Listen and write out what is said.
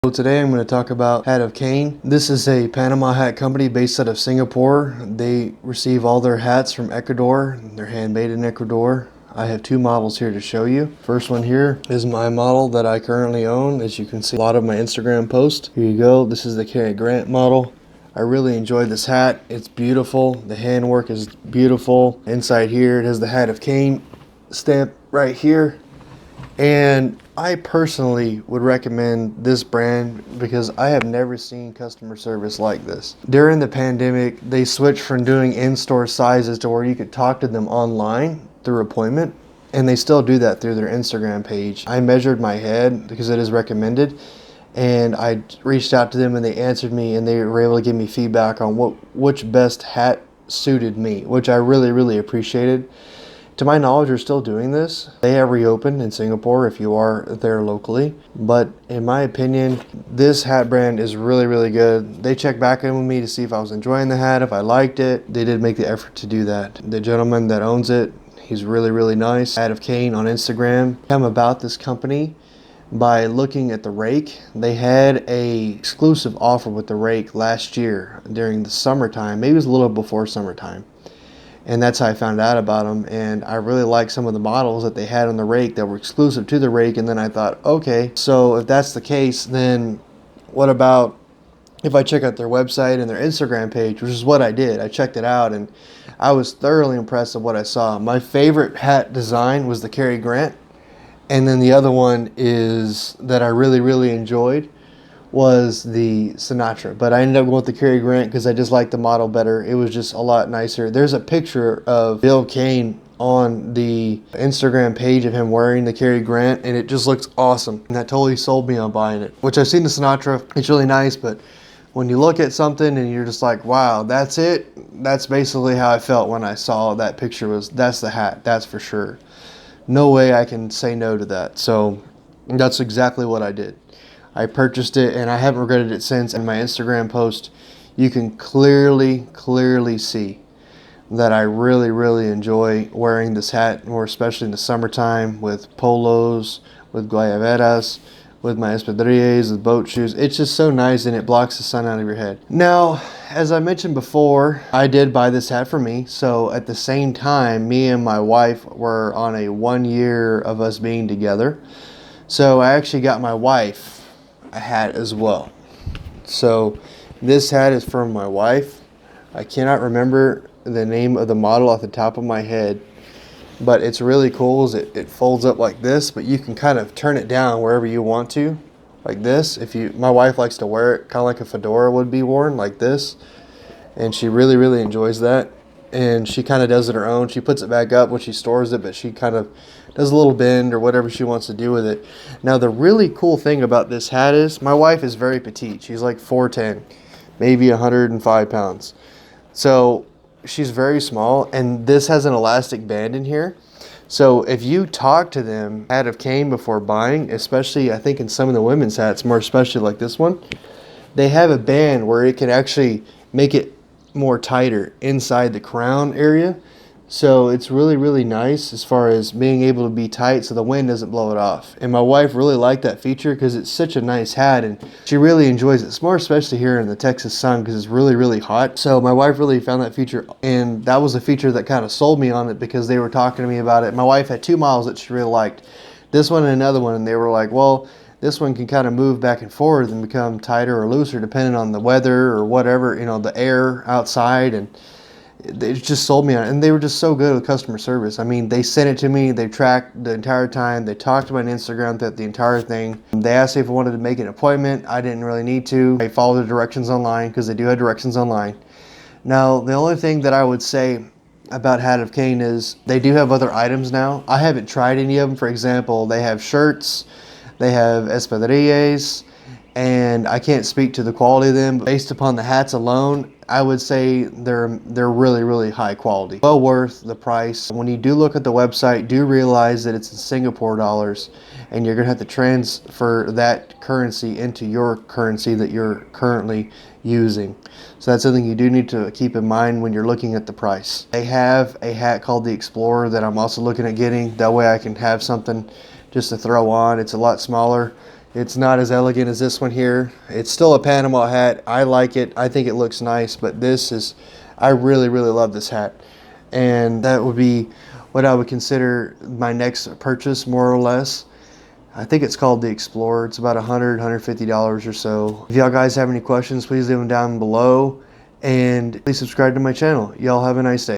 So today I'm going to talk about Hat of Cain. This is a Panama hat company based out of Singapore. They receive all their hats from Ecuador. They're handmade in Ecuador. I have two models here to show you. First one here is my model that I currently own. As you can see, a lot of my Instagram posts. Here you go. This is the Cary Grant model. I really enjoyed this hat. It's beautiful. The handwork is beautiful. Inside here it has the Hat of Cain stamp right here. And I personally would recommend this brand because I have never seen customer service like this. During the pandemic, they switched from doing in-store sizes to where you could talk to them online through appointment, and they still do that through their Instagram page. I measured my head because it is recommended, and I reached out to them and they answered me, and they were able to give me feedback on which best hat suited me, which I really appreciated. To my knowledge, they're still doing this. They have reopened in Singapore if you are there locally. But in my opinion, this hat brand is really good. They checked back in with me to see if I was enjoying the hat, if I liked it. They did make the effort to do that. The gentleman that owns it, he's really nice. Hat of Cain on Instagram. I'm about this company by looking at the rake. They had a exclusive offer with the rake last year during the summertime. Maybe it was a little before summertime. And that's how I found out about them, and I really liked some of the models that they had on the rake that were exclusive to the rake. And then I thought, okay, so if that's the case, then what about if I check out their website and their Instagram page, which is what I did. I checked it out and I was thoroughly impressed with what I saw. My favorite hat design was the Cary Grant, and then the other one is that I really enjoyed was the Sinatra, but I ended up going with the Cary Grant because I just liked the model better. It was just a lot nicer. There's a picture of Bill Cain on the Instagram page of him wearing the Cary Grant, and it just looks awesome. And that totally sold me on buying it. Which I've seen the Sinatra, it's really nice, but when you look at something and you're just like, wow, that's it. That's basically how I felt when I saw that picture. That's the hat, that's for sure. No way I can say no to that. So that's exactly what I did. I purchased it and I haven't regretted it since. In my Instagram post, you can clearly see that I really enjoy wearing this hat, more especially in the summertime with polos, with guayaberas, with my espadrilles, with boat shoes. It's just so nice and it blocks the sun out of your head. Now, as I mentioned before, I did buy this hat for me. So at the same time, me and my wife were on a 1 year of us being together. So I actually got my wife a hat as well. So this hat is from my wife. I cannot remember the name of the model off the top of my head, but it's really cool. It folds up like this, but you can kind of turn it down wherever you want to, like this. My wife likes to wear it kind of like a fedora would be worn, like this, and she really enjoys that. And she kind of does it her own. She puts it back up when she stores it, but she kind of does a little bend or whatever she wants to do with it. Now, the really cool thing about this hat is my wife is very petite. She's like 4'10", maybe 105 pounds. So she's very small, and this has an elastic band in here. So if you talk to them, Hat of Cain, before buying, especially I think in some of the women's hats, more especially like this one, they have a band where it can actually make it more tighter inside the crown area. So it's really nice as far as being able to be tight so the wind doesn't blow it off. And my wife really liked that feature because it's such a nice hat and she really enjoys it. It's more especially here in the Texas sun because it's really hot. So my wife really found that feature, and that was a feature that kind of sold me on it because they were talking to me about it. My wife had two models that she really liked, this one and another one, and they were like, well, this one can kind of move back and forth and become tighter or looser depending on the weather or whatever, the air outside. And they just sold me on it. And they were just so good with customer service. I mean, they sent it to me. They tracked the entire time. They talked to me on Instagram throughout the entire thing. They asked me if I wanted to make an appointment. I didn't really need to. I followed the directions online because they do have directions online. Now, the only thing that I would say about Hat of Cain is they do have other items now. I haven't tried any of them. For example, they have shirts. They have espadrilles, and I can't speak to the quality of them, but based upon the hats alone, I would say they're really high quality. Well worth the price. When you do look at the website, do realize that it's in Singapore dollars, and you're gonna have to transfer that currency into your currency that you're currently using. So that's something you do need to keep in mind when you're looking at the price. They have a hat called the Explorer that I'm also looking at getting. That way I can have something just to throw on. It's a lot smaller. It's not as elegant as this one here. It's still a Panama hat. I like it. I think it looks nice, but this is, I really, really love this hat. And that would be what I would consider my next purchase, more or less. I think it's called the Explorer. It's about $100, $150 or so. If y'all guys have any questions, please leave them down below. And please subscribe to my channel. Y'all have a nice day.